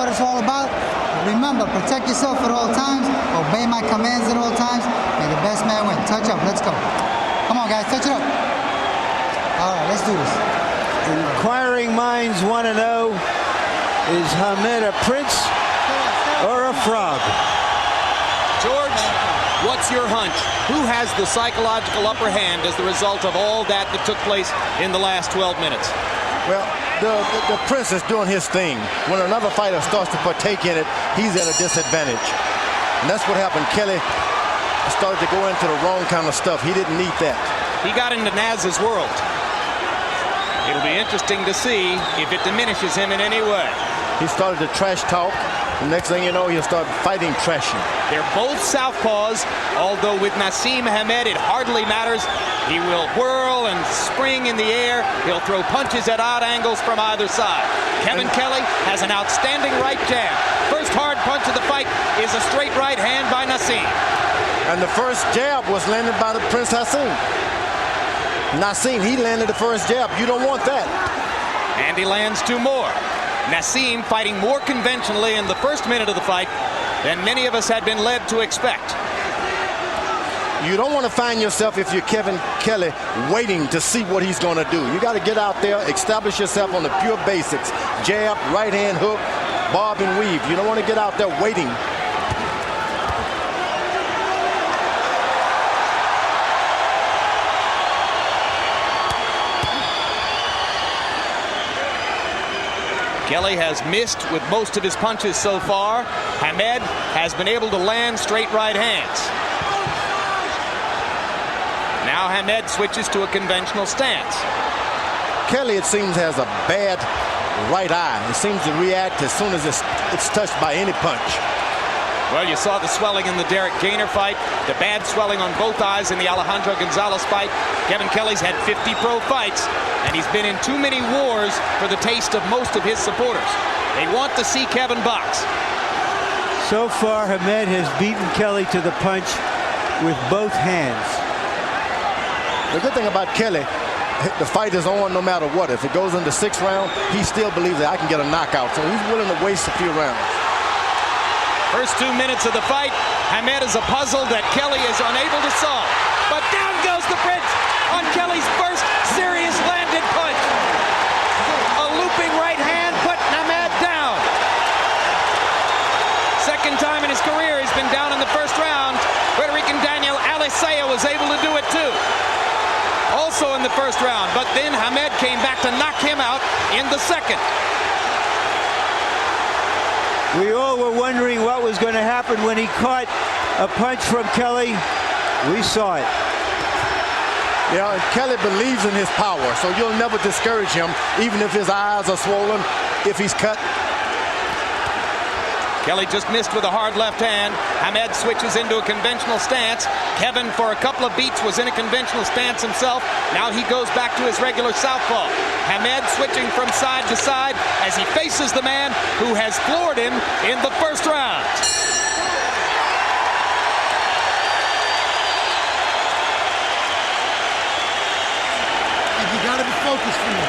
what it's all about. Remember, protect yourself at all times. Obey my commands at all times. May the best man win. Touch up. Let's go. Come on, guys. Touch it up. All right, let's do this. Inquiring minds want to know, is Hamed a prince or a frog? George, what's your hunch? Who has the psychological upper hand as the result of all that took place in the last 12 minutes? Well, the prince is doing his thing. When another fighter starts to partake in it, he's at a disadvantage. And that's what happened. Kelley started to go into the wrong kind of stuff. He didn't need that. He got into Naz's world. It'll be interesting to see if it diminishes him in any way. He started to trash talk. The next thing you know, he'll start fighting trashing. They're both southpaws, although with Naseem Hamed, it hardly matters. He will whirl and spring in the air. He'll throw punches at odd angles from either side. Kevin Kelley has an outstanding right jab. First hard punch of the fight is a straight right hand by Naseem. And the first jab was landed by the Prince Hassim. Naseem, he landed the first jab. You don't want that. And he lands two more. Naseem fighting more conventionally in the first minute of the fight than many of us had been led to expect. You don't want to find yourself, if you're Kevin Kelley, waiting to see what he's going to do. You got to get out there, establish yourself on the pure basics. Jab, right hand hook, bob and weave. You don't want to get out there waiting. Kelley has missed with most of his punches so far. Hamed has been able to land straight right hands. Now Hamed switches to a conventional stance. Kelley, it seems, has a bad right eye. It seems to react as soon as it's touched by any punch. Well, you saw the swelling in the Derek Gainer fight, the bad swelling on both eyes in the Alejandro Gonzalez fight. Kevin Kelley's had 50 pro fights, and he's been in too many wars for the taste of most of his supporters. They want to see Kevin box. So far, Hamed has beaten Kelley to the punch with both hands. The good thing about Kelley, the fight is on no matter what. If it goes into 6th round, he still believes that I can get a knockout, so he's willing to waste a few rounds. First 2 minutes of the fight, Hamed is a puzzle that Kelley is unable to solve. But down goes the Prince on Kelley's first serious landed punch. A looping right hand put Hamed down. Second time in his career he's been down in the first round. Puerto Rican Daniel Alisea was able to do it too. Also in the first round, but then Hamed came back to knock him out in the second. We all were wondering what was going to happen when he caught a punch from Kelley. We saw it. Yeah, and Kelley believes in his power, so you'll never discourage him, even if his eyes are swollen, if he's cut. Kelley just missed with a hard left hand. Hamed switches into a conventional stance. Kevin, for a couple of beats, was in a conventional stance himself. Now he goes back to his regular southpaw. Hamed switching from side to side as he faces the man who has floored him in the first round. And you got to be focused for me.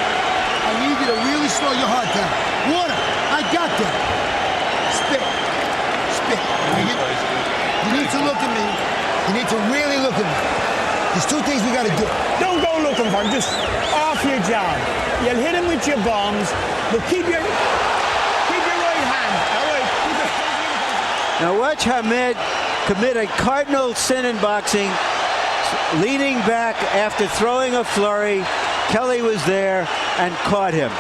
I need you to really slow your heart down. Water, I got that. Spit. Spit. You need to look at me. You need to really look at me. There's two things we got to do. Don't go looking for him. Just off your job. You'll hit him with your bombs, but keep your right hand. All right. Now watch Hamed commit a cardinal sin in boxing, leaning back after throwing a flurry. Kelley was there and caught him.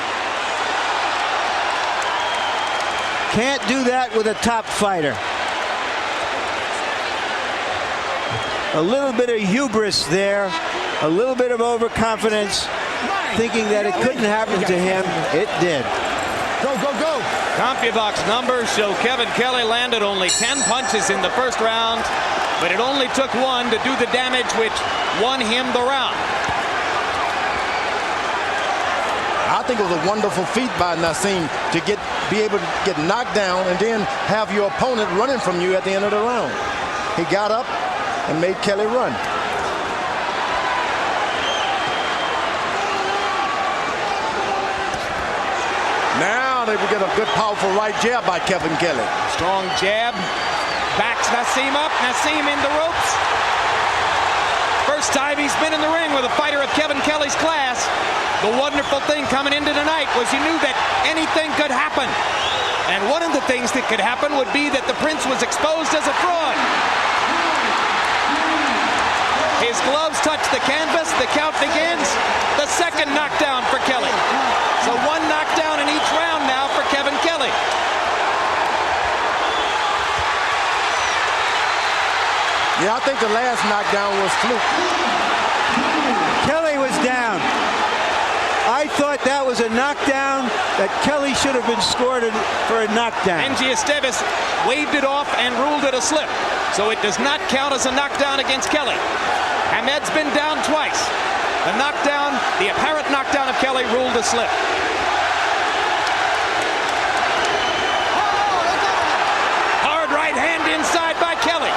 Can't do that with a top fighter. A little bit of hubris there, a little bit of overconfidence, thinking that it couldn't happen to him. It did. Go, go, go. CompuBox numbers show Kevin Kelley landed only 10 punches in the first round, but it only took one to do the damage which won him the round. I think it was a wonderful feat by Naseem to be able to get knocked down and then have your opponent running from you at the end of the round. He got up and made Kelley run. Now Now they will get a good, powerful right jab by Kevin Kelley. Strong jab. Backs Naseem up. Naseem in the ropes. First time he's been in the ring with a fighter of Kevin Kelley's class. The wonderful thing coming into tonight was you knew that anything could happen. And one of the things that could happen would be that the Prince was exposed as a fraud. His gloves touch the canvas. The count begins. The second knockdown for Kelley. So one knockdown in each round now for Kevin Kelley. Yeah, I think the last knockdown was fluke. Kelley was down. I thought that was a knockdown that Kelley should have been scored for a knockdown. Angie Esteves waved it off and ruled it a slip. So it does not count as a knockdown against Kelley. Hamed's been down twice. The knockdown, the apparent knockdown of Kelley ruled a slip. Hard right hand inside by Kelley.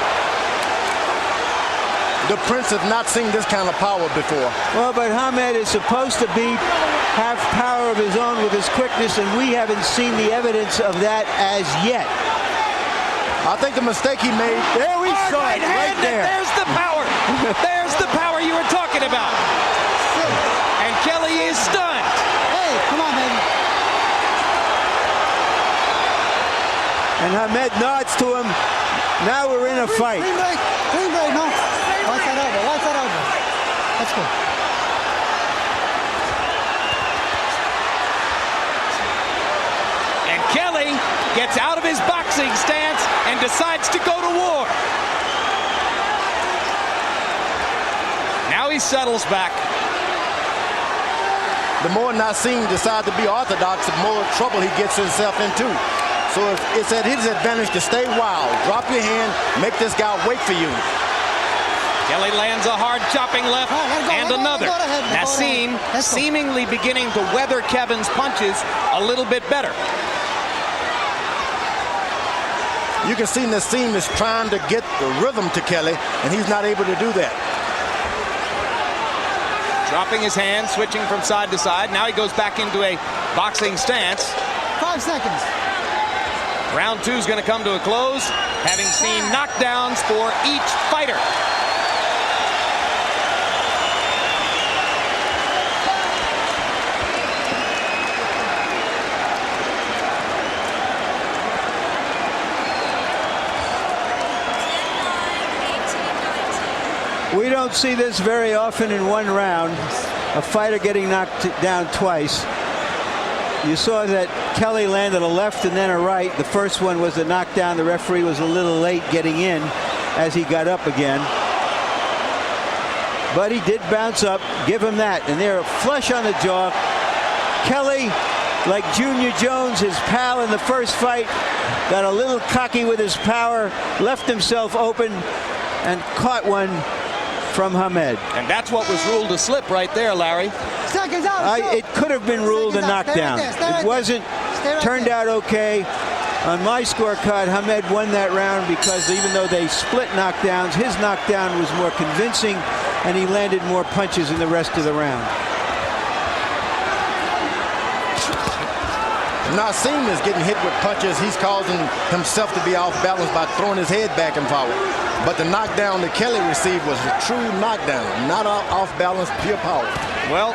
The Prince has not seen this kind of power before. Well, but Hamed is supposed to have power of his own with his quickness, and we haven't seen the evidence of that as yet. I think the mistake he made. There we saw it, right there. There's the power. There's the power you were talking about. And Kelley is stunned. Hey, come on, baby. And Hamed nods to him. Now we're in a fight. Clean break, no. Watch that over. Watch that over. Let's go. And Kelley gets out of his boxing stance and decides to go to war. Now he settles back. The more Naseem decides to be orthodox, the more trouble he gets himself into. So it's at his advantage to stay wild. Drop your hand, make this guy wait for you. Kelley lands a hard chopping left and another. Naseem seemingly beginning to weather Kevin's punches a little bit better. You can see Naseem is trying to get the rhythm to Kelley, and he's not able to do that. Dropping his hand, switching from side to side. Now he goes back into a boxing stance. 5 seconds. Round 2 is going to come to a close, having seen knockdowns for each fighter. We don't see this very often in one round, a fighter getting knocked down twice. You saw that Kelley landed a left and then a right. The first one was a knockdown. The referee was a little late getting in as he got up again. But he did bounce up. Give him that. And they're flush on the jaw. Kelley, like Junior Jones, his pal in the first fight, got a little cocky with his power, left himself open, and caught one from Hamed. And that's what was ruled a slip right there, Larry. Seconds out. It could have been ruled a knockdown. It wasn't. Turned out okay. On my scorecard, Hamed won that round because even though they split knockdowns, his knockdown was more convincing and he landed more punches in the rest of the round. Naseem is getting hit with punches. He's causing himself to be off balance by throwing his head back and forward. But the knockdown that Kelley received was a true knockdown, not off balance, pure power. Well,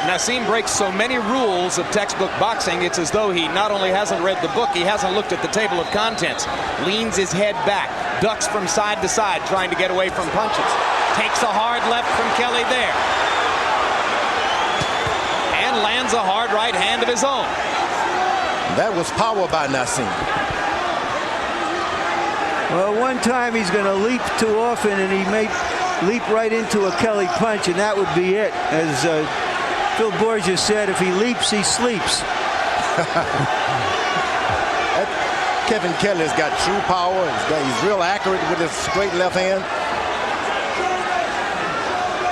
Naseem breaks so many rules of textbook boxing, it's as though he not only hasn't read the book, he hasn't looked at the table of contents. Leans his head back, ducks from side to side, trying to get away from punches. Takes a hard left from Kelley there. And lands a hard right hand of his own. That was power by Naseem. Well, one time he's going to leap too often and he may leap right into a Kelley punch, and that would be it. As Phil Borges said, if he leaps, he sleeps. Kevin Kelley's got true power. He's real accurate with his straight left hand.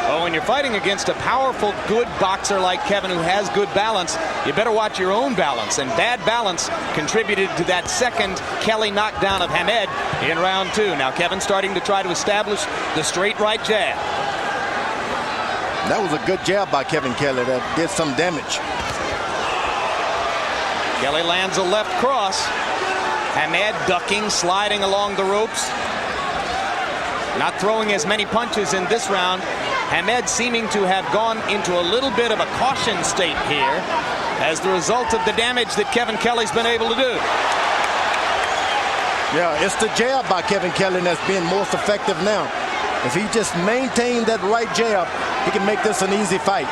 Well, when you're fighting against a powerful, good boxer like Kevin who has good balance, you better watch your own balance. And bad balance contributed to that second Kelley knockdown of Hamed in round 2. Now Kevin starting to try to establish the straight right jab. That was a good jab by Kevin Kelley that did some damage. Kelley lands a left cross. Hamed ducking, sliding along the ropes. Not throwing as many punches in this round. Hamed seeming to have gone into a little bit of a caution state here as the result of the damage that Kevin Kelley's been able to do. Yeah, it's the jab by Kevin Kelley that's being most effective now. If he just maintained that right jab, he can make this an easy fight.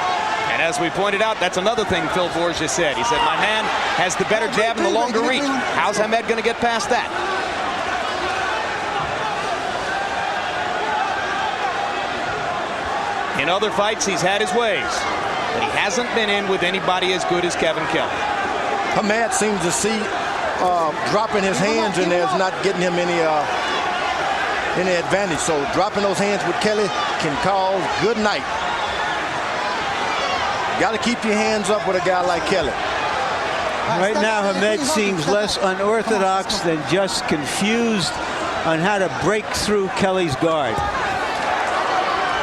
And as we pointed out, that's another thing Phil Borgia said. He said, my man has the better jab and the longer reach. How's Hamed going to get past that? In other fights, he's had his ways, but he hasn't been in with anybody as good as Kevin Kelley. Hamed seems to see dropping his hands in there is not getting him any advantage. So dropping those hands with Kelley can cause good night. Got to keep your hands up with a guy like Kelley. Right now, Hamed seems less unorthodox than just confused on how to break through Kelley's guard.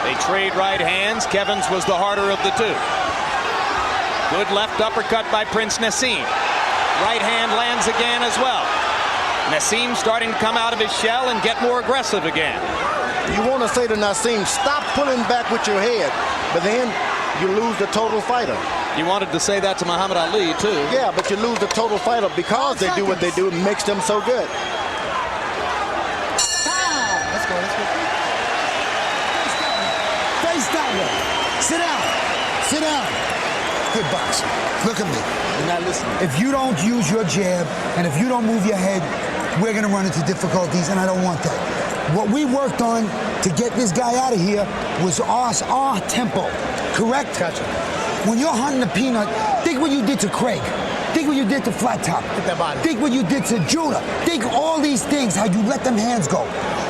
They trade right hands. Kevin's was the harder of the two. Good left uppercut by Prince Naseem. Right hand lands again as well. Naseem starting to come out of his shell and get more aggressive again. You want to say to Naseem, stop pulling back with your head, but then you lose the total fighter. You wanted to say that to Muhammad Ali, too. Yeah, but you lose the total fighter because they do what they do. It makes them so good. Let's go, let's go. Face that way. Sit down. Sit down. Good boxing. Look at me. You're not listening. If you don't use your jab and if you don't move your head, we're going to run into difficulties, and I don't want that. What we worked on to get this guy out of here was our tempo. Correct? Gotcha. When you're hunting a peanut, think what you did to Craig. Think what you did to Flat Top. Hit that body. Think what you did to Judah. Think all these things, how you let them hands go.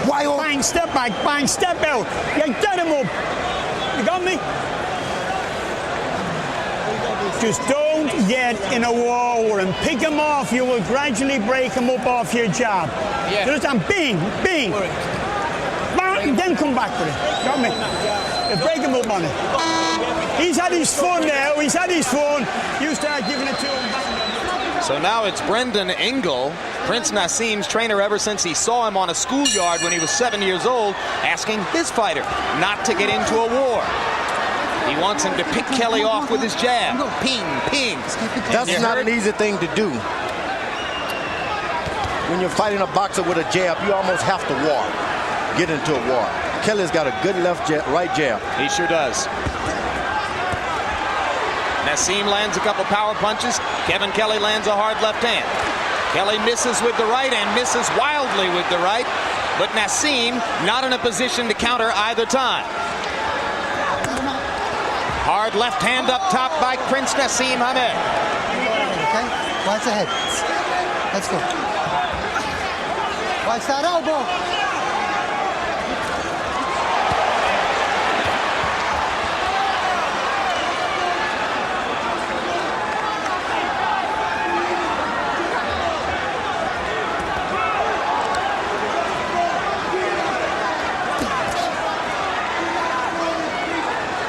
Why all... Bang, step back, bang, step out. You get him up. You got me? Just don't get in a war with him. Pick him off. You will gradually break him up off your jab. Yeah. Just and bing, bing. Bang, then come back with it. Got me? You break him up on it. He's had his fun now. He's had his fun. You start giving it to him. So now it's Brendan Ingle, Prince Naseem's trainer ever since he saw him on a schoolyard when he was 7 years old, asking his fighter not to get into a war. He wants him to pick Kelley off with his jab. Ping, ping. That's not an easy thing to do. When you're fighting a boxer with a jab, you almost have to war. Get into a war. Kelley's got a good left jab, right jab. He sure does. Naseem lands a couple power punches. Kevin Kelley lands a hard left hand. Kelley misses with the right and misses wildly with the right. But Naseem not in a position to counter either time. Hard left hand up top by Prince Naseem Hamed. Okay, watch the head. Let's go. Watch that elbow.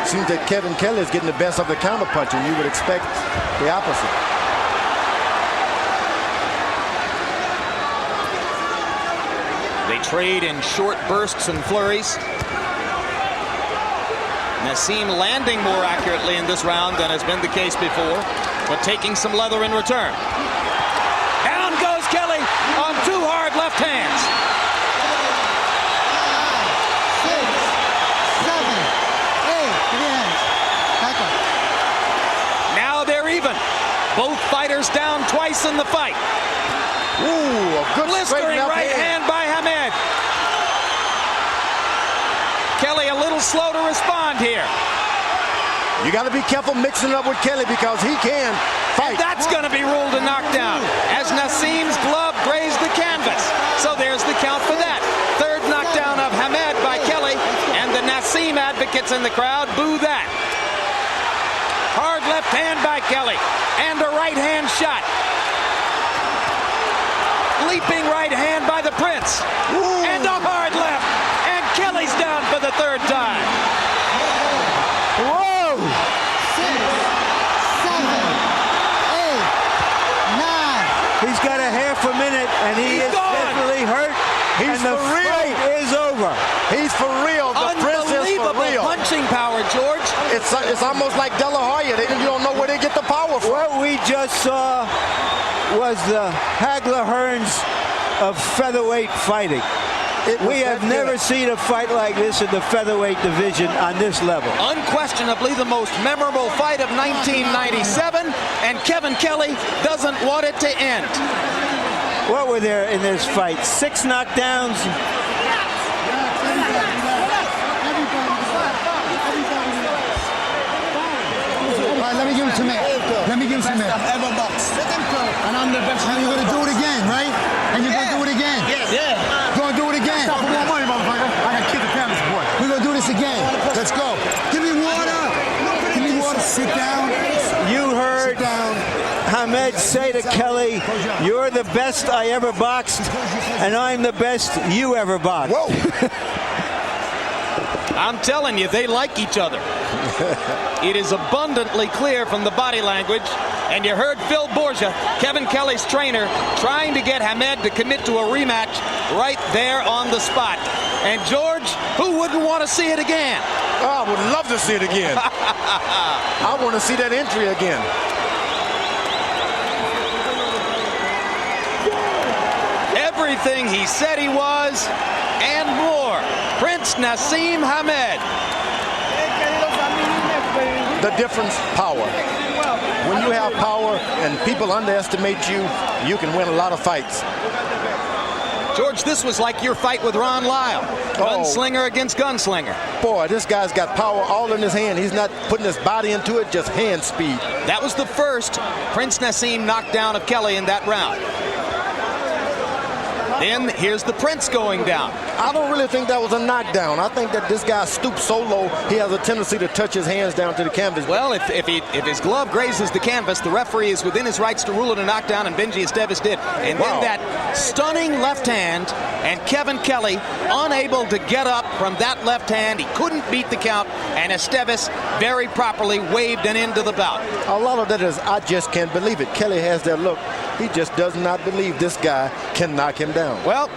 Seems that Kevin Kelley is getting the best of the counter punch, and you would expect the opposite. They trade in short bursts and flurries. Naseem landing more accurately in this round than has been the case before, but taking some leather in return. Down goes Kelley on two hard left hands. 6, 7, 8. Give me your hands. Back up. Now they're even. Both fighters down twice in the fight. Ooh, a good Blistering right hand by Hamed. Kelley a little slow to respond here. You got to be careful mixing it up with Kelley because he can fight. That's going to be ruled a knockdown as Naseem's glove grazed the canvas. So there's the count for that. Third knockdown of Hamed by Kelley, and the Naseem advocates in the crowd boo that. Hard left hand by Kelley and a right hand shot. Leaping right hand by the Prince. Ooh. And a hard left. And Kelley's down for the third time. Whoa! 6, 7, 8, 9, and he is definitely hurt. He's and the for real. fight is over. He's for real. The Prince is for Unbelievable real. punching power, George. It's almost like De La Hoya. You don't know where they get the power from. What we just saw was the Hagler-Hearns of featherweight fighting. We have never seen a fight like this in the featherweight division on this level. Unquestionably the most memorable fight of 1997, and Kevin Kelley doesn't want it to end. What were there in this fight? 6 knockdowns? All right, let me give him some air. Let me give him some air. Ever boxed. And I'm the best. And you're going to do it again, right? And you're going to do it again. Yeah. You're going to do it again. Stop for more money, motherfucker. I got to kill the cameras, boy. We're going to do this again. Let's go. Give me water. Give me water. Sit down. You heard Sit down. Hamed say to Kelley, "You're the best I ever boxed, and I'm the best you ever boxed." Whoa. I'm telling you, they like each other. It is abundantly clear from the body language. And you heard Phil Borgia, Kevin Kelley's trainer, trying to get Hamed to commit to a rematch right there on the spot. And George, who wouldn't want to see it again? Oh, I would love to see it again. I want to see that entry again. Everything he said he was, and more. Prince Naseem Hamed. The difference, power. When you have power and people underestimate you, you can win a lot of fights. George, this was like your fight with Ron Lyle. Gunslinger against gunslinger. Boy, this guy's got power all in his hand. He's not putting his body into it, just hand speed. That was the first Prince Naseem knockdown of Kelley in that round. Then here's the Prince going down. I don't really think that was a knockdown. I think that this guy stooped so low, he has a tendency to touch his hands down to the canvas. Well, if his glove grazes the canvas, the referee is within his rights to rule it a knockdown, and Benji Esteves did. And then that stunning left hand, and Kevin Kelley unable to get up from that left hand. He couldn't beat the count, and Esteves very properly waved an end to the bout. A lot of that is, I just can't believe it. Kelley has that look. He just does not believe this guy can knock him down. Well,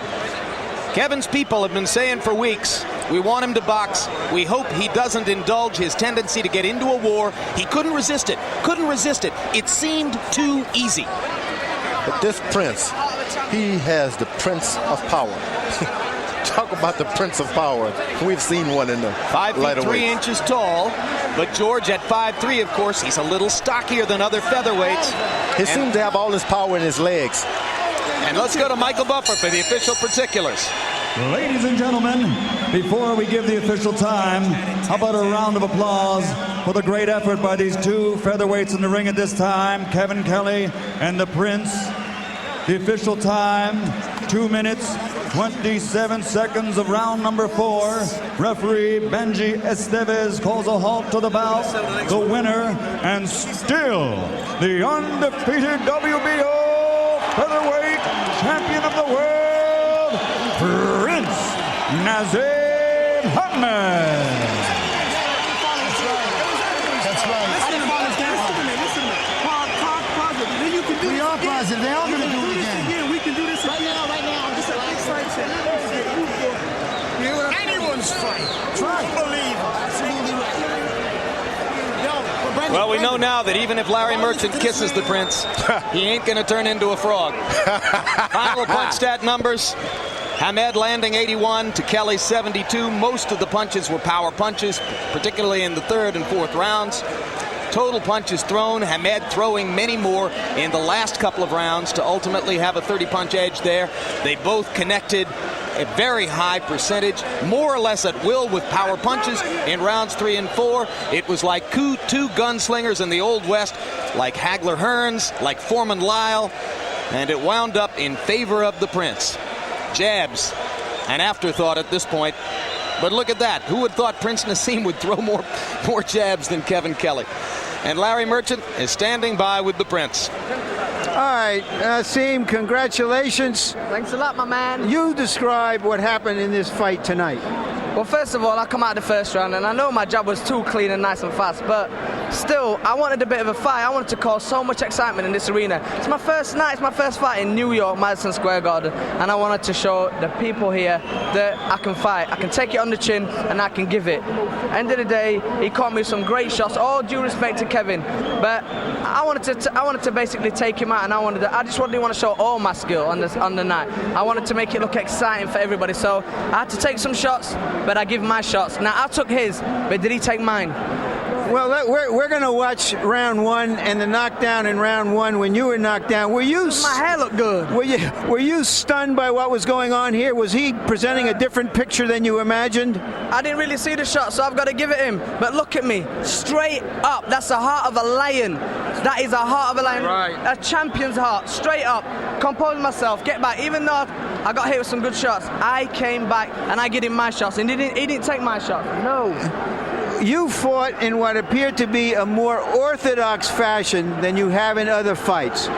Kevin's people have been saying for weeks, we want him to box. We hope he doesn't indulge his tendency to get into a war. He couldn't resist it. Couldn't resist it. It seemed too easy. But this Prince, he has the Prince of power. Talk about the Prince of power. We've seen one in the 5 feet lighter 3 weights. inches tall. But George at 5'3", of course, he's a little stockier than other featherweights. He seems to have all his power in his legs. And let's go to Michael Buffer for the official particulars. Ladies and gentlemen, before we give the official time, how about a round of applause for the great effort by these two featherweights in the ring at this time, Kevin Kelley and the Prince. The official time, 2 minutes, 27 seconds of round number 4. Referee Benji Esteves calls a halt to the bout. The winner and still the undefeated WBO featherweight champion of the world, Prince Naseem Hamed. That's right. We are positive. They are going to do it again. We can do this right now. This is anyone's fight. Try. Well, we know now that even if Larry Merchant kisses the Prince, he ain't going to turn into a frog. Final punch stat numbers. Hamed landing 81 to Kelley 72. Most of the punches were power punches, particularly in the third and fourth rounds. Total punches thrown, Hamed throwing many more in the last couple of rounds to ultimately have a 30-punch edge there. They both connected a very high percentage, more or less at will with power punches in rounds 3 and 4. It was like two gunslingers in the Old West, like Hagler-Hearns, like Foreman-Lyle, and it wound up in favor of the Prince. Jabs, an afterthought at this point. But look at that. Who would thought Prince Naseem would throw more jabs than Kevin Kelley? And Larry Merchant is standing by with the Prince. All right, Naseem, congratulations. Thanks a lot, my man. You describe what happened in this fight tonight. Well, first of all, I come out the first round, and I know my jab was too clean and nice and fast, but still, I wanted a bit of a fight. I wanted to cause so much excitement in this arena. It's my first night, it's my first fight in New York, Madison Square Garden, and I wanted to show the people here that I can fight. I can take it on the chin, and I can give it. End of the day, he caught me some great shots. All due respect to Kevin, but I wanted to basically take him out, and I just didn't want to show all my skill on the night. I wanted to make it look exciting for everybody, so I had to take some shots, but I give my shots. Now I took his, but did he take mine? Well, we're going to watch round one and the knockdown in round one. When you were knocked down, were you? My hair looked good. Were you stunned by what was going on here? Was he presenting a different picture than you imagined? I didn't really see the shot, so I've got to give it him. But look at me, straight up. That's the heart of a lion. That is a heart of a lion. Right. A champion's heart, straight up. Compose myself, get back. Even though I got hit with some good shots, I came back and I gave him my shots, and he didn't take my shot. No. You fought in what appeared to be a more orthodox fashion than you have in other fights.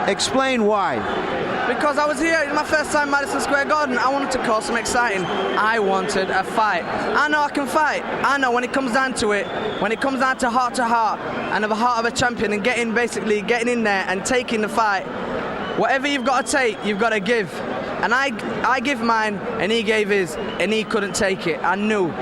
Explain why. Because I was here, it's my first time in Madison Square Garden. I wanted to cause some exciting. I wanted a fight. I know I can fight. I know when it comes down to it, when it comes down to heart and the heart of a champion and getting in there and taking the fight, whatever you've got to take, you've got to give. And I give mine, and he gave his, and he couldn't take it. I knew.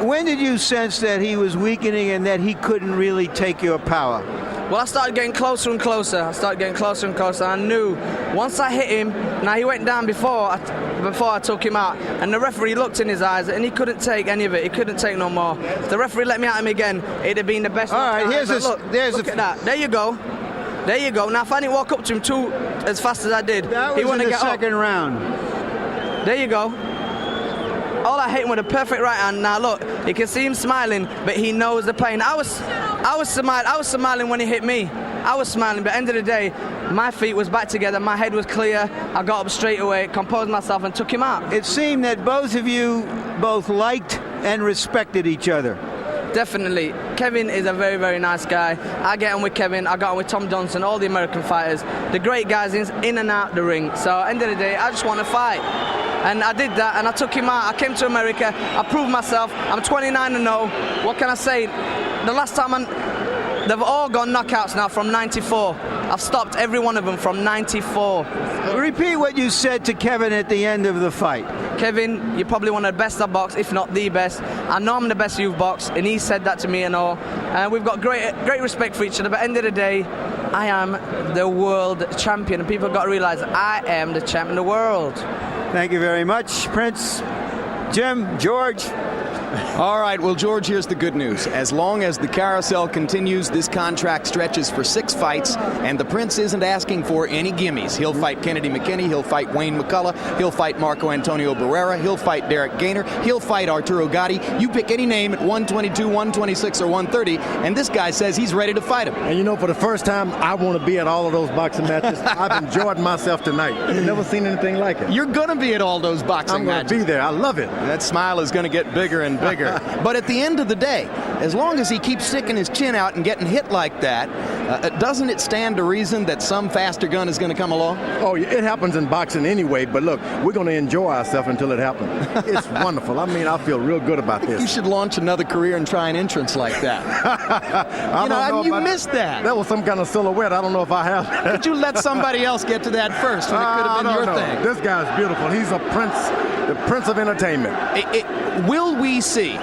When did you sense that he was weakening and that he couldn't really take your power? Well, I started getting closer and closer. I knew once I hit him. Now he went down before I took him out, and the referee looked in his eyes, and he couldn't take any of it. He couldn't take no more. If the referee let me at him again, it'd have been the best. All right, look at that. There you go. Now, if I didn't walk up to him as fast as I did, he wouldn't get up. That was in the second round. There you go. All I hit him with a perfect right hand. Now look, you can see him smiling, but he knows the pain. I was smiling when he hit me. I was smiling, but at the end of the day, my feet was back together, my head was clear. I got up straight away, composed myself, and took him out. It seemed that both of you liked and respected each other. Definitely. Kevin is a very, very nice guy. I get on with Kevin, I got on with Tom Johnson, all the American fighters, the great guys in and out the ring. So at the end of the day, I just want to fight. And I did that, and I took him out. I came to America, I proved myself. I'm 29-0. What can I say? The last time they've all gone knockouts now from 94. I've stopped every one of them from 94. Repeat what you said to Kevin at the end of the fight. Kevin, you're probably one of the best I've boxed, if not the best. I know I'm the best you've boxed, and he said that to me and all. And we've got great respect for each other, but at the end of the day, I am the world champion, and people have got to realize I am the champion of the world. Thank you very much, Prince. Jim, George. All right, well, George, here's the good news. As long as the carousel continues, this contract stretches for 6 fights, and the Prince isn't asking for any gimmies. He'll fight Kennedy McKinney, he'll fight Wayne McCullough, he'll fight Marco Antonio Barrera, he'll fight Derek Gainer, he'll fight Arturo Gatti. You pick any name at 122, 126, or 130, and this guy says he's ready to fight him. And you know, for the first time, I want to be at all of those boxing matches. I've enjoyed myself tonight. I've never seen anything like it. You're going to be at all those boxing matches. I'm going to be there. I love it. That smile is going to get bigger and bigger. But at the end of the day, as long as he keeps sticking his chin out and getting hit like that, doesn't it stand to reason that some faster gun is going to come along? Oh, it happens in boxing anyway, but look, we're going to enjoy ourselves until it happens. It's wonderful. I mean, I feel real good about this. You should launch another career and try an entrance like that. You missed that. That was some kind of silhouette. I don't know if I have. Could you let somebody else get to that first when it could have been your thing? This guy's beautiful. He's a prince, the prince of entertainment. Will we see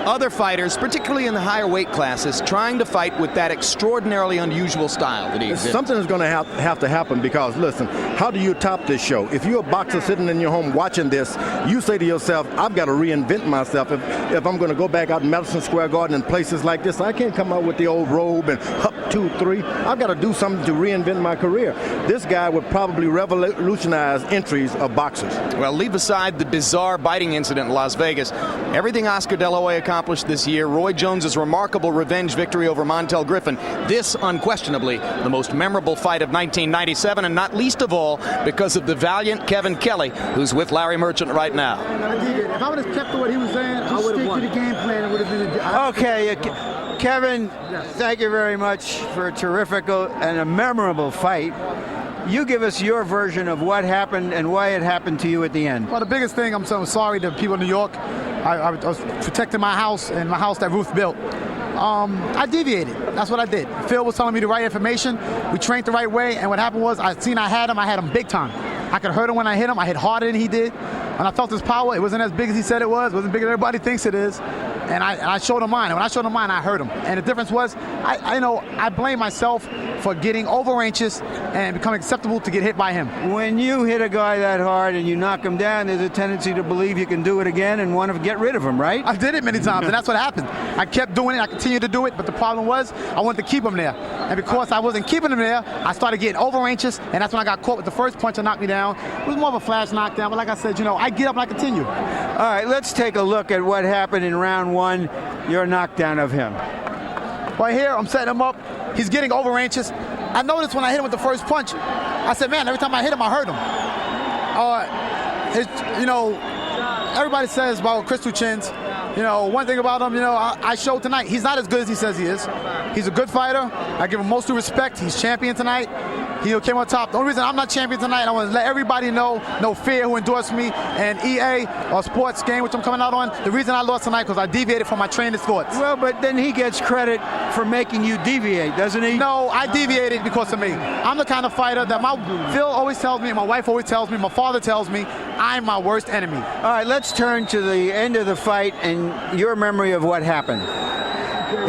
other fighters, particularly in the higher weight classes, trying to fight with that extraordinarily unusual style that he exhibits? Something is going to have to happen because, listen, how do you top this show? If you're a boxer sitting in your home watching this, you say to yourself, I've got to reinvent myself. If I'm going to go back out in Madison Square Garden and places like this, I can't come out with the old robe and up 2, 3. I've got to do something to reinvent my career. This guy would probably revolutionize entries of boxers. Well, leave aside the bizarre biting incident in Las Vegas. Everything Oscar De La Hoya accomplished this year, Roy Jones's remarkable revenge victory over Montel Griffin, this unquestionably the most memorable fight of 1997, and not least of all because of the valiant Kevin Kelley, who's with Larry Merchant right now. If I would have kept to what he was saying, I would have won. To the game plan, it would have been Okay, Kevin, thank you very much for a terrific and a memorable fight. You give us your version of what happened and why it happened to you at the end. Well, the biggest thing, I'm so sorry to people in New York. I was protecting my house and my house that Ruth built. I deviated. That's what I did. Phil was telling me the right information. We trained the right way, and what happened was I had him big time. I could hurt him when I hit him. I hit harder than he did. When I felt his power, it wasn't as big as he said it was. It wasn't bigger than everybody thinks it is. And I showed him mine. And when I showed him mine, I hurt him. And the difference was, I blame myself for getting over-anxious and becoming acceptable to get hit by him. When you hit a guy that hard and you knock him down, there's a tendency to believe you can do it again and want to get rid of him, right? I did it many times, and that's what happened. I kept doing it. I continued to do it, but the problem was I wanted to keep him there. And because I wasn't keeping him there, I started getting over-anxious, and that's when I got caught with the first punch that knocked me down. It was more of a flash knockdown, but like I said, I get up and I continue. All right, let's take a look at what happened in round one, your knockdown of him. Right here, I'm setting him up. He's getting over-anxious. I noticed when I hit him with the first punch, I said, man, every time I hit him, I hurt him. Everybody says about Crystal Chins, one thing about him, I showed tonight, he's not as good as he says he is. He's a good fighter. I give him most due respect. He's champion tonight. He came on top. The only reason I'm not champion tonight, I want to let everybody know, no fear, who endorsed me, and EA, or Sports Game, which I'm coming out on. The reason I lost tonight because I deviated from my trainer's thoughts. Well, but then he gets credit for making you deviate, doesn't he? No, I deviated because of me. I'm the kind of fighter that Phil always tells me, my wife always tells me, my father tells me, I'm my worst enemy. All right, let's turn to the end of the fight and your memory of what happened.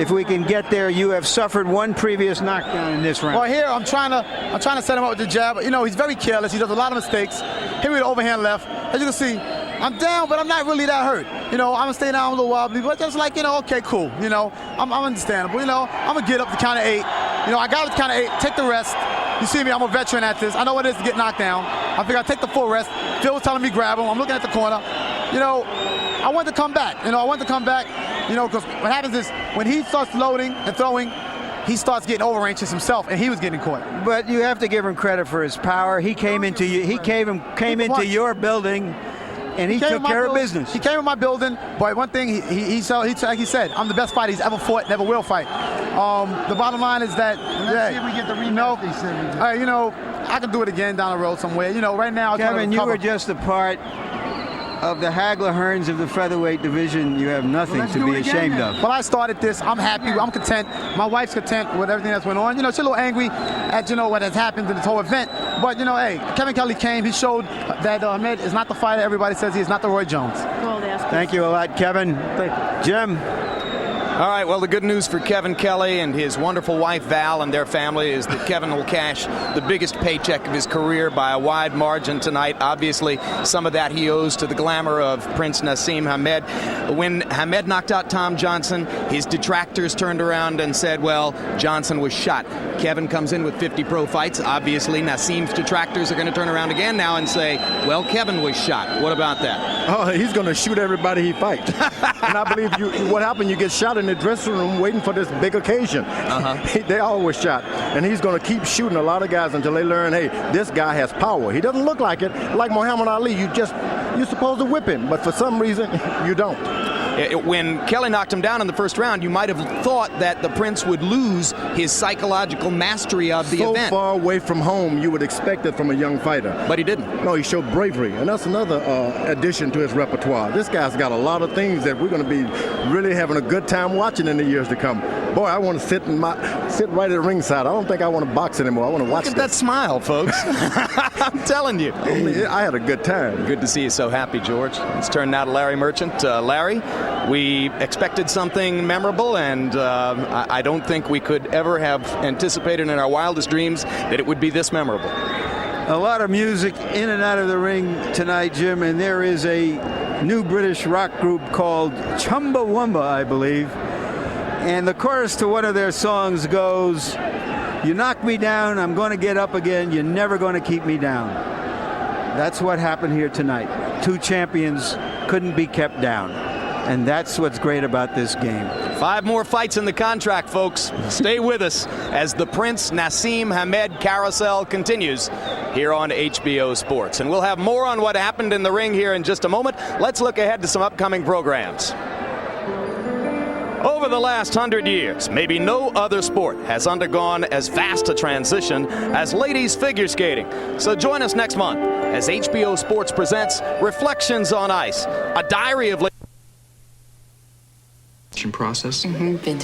If we can get there, you have suffered one previous knockdown in this round. Well, here I'm trying to set him up with the jab. He's very careless. He does a lot of mistakes. Here with the overhand left. As you can see, I'm down, but I'm not really that hurt. I'm gonna stay down a little wobbly, but just like okay, cool. I'm understandable. I'm gonna get up to count of 8. I got up to count of 8. Take the rest. You see me, I'm a veteran at this. I know what it is to get knocked down. I figure I'll take the full rest. Phil was telling me grab him. I'm looking at the corner. I want to come back. Because what happens is when he starts loading and throwing, he starts getting over-anxious himself, and he was getting caught. But you have to give him credit for his power. He came into you. He came into your building, and he took care of business. He came in my building, but one thing he said, I'm the best fighter he's ever fought, never will fight. The bottom line is that let's see if we get the rematch. He said I can do it again down the road somewhere. Right now, Kevin, you were just a part of the Hagler-Hearns of the featherweight division. You have nothing to be ashamed of. Well, I started this. I'm happy. I'm content. My wife's content with everything that's went on. She's a little angry at what has happened to this whole event. But hey, Kevin Kelley came. He showed that Ahmed is not the fighter everybody says he is. Not the Roy Jones. Thank you a lot, Kevin. Jim. All right, well, the good news for Kevin Kelley and his wonderful wife, Val, and their family is that Kevin will cash the biggest paycheck of his career by a wide margin tonight. Obviously, some of that he owes to the glamour of Prince Naseem Hamed. When Hamed knocked out Tom Johnson, his detractors turned around and said, well, Johnson was shot. Kevin comes in with 50 pro fights. Obviously, Naseem's detractors are going to turn around again now and say, well, Kevin was shot. What about that? Oh, he's going to shoot everybody he fights. And I believe what happened, you get shot in the dressing room waiting for this big occasion. They always shot. And he's going to keep shooting a lot of guys until they learn, hey, this guy has power. He doesn't look like it. Like Muhammad Ali, you're supposed to whip him, but for some reason, you don't. When Kelley knocked him down in the first round, you might have thought that the Prince would lose his psychological mastery of the event. So far away from home, you would expect it from a young fighter. But he didn't. No, he showed bravery, and that's another addition to his repertoire. This guy's got a lot of things that we're going to be really having a good time watching in the years to come. Boy, I want to sit right at the ringside. I don't think I want to box anymore. I want to watch Look at that smile, folks. I'm telling you. I had a good time. Good to see you so happy, George. Let's turn now to Larry Merchant. Larry, we expected something memorable, and I don't think we could ever have anticipated in our wildest dreams that it would be this memorable. A lot of music in and out of the ring tonight, Jim, and there is a new British rock group called Chumbawamba, I believe. And the chorus to one of their songs goes, you knock me down, I'm going to get up again, you're never going to keep me down. That's what happened here tonight. Two champions couldn't be kept down. And that's what's great about this game. 5 more fights in the contract, folks. Stay with us as the Prince Naseem Hamed carousel continues here on HBO Sports. And we'll have more on what happened in the ring here in just a moment. Let's look ahead to some upcoming programs. Over the last 100 years, maybe no other sport has undergone as vast a transition as ladies figure skating. So join us next month as HBO Sports presents Reflections on Ice, a diary of... Process. Vintage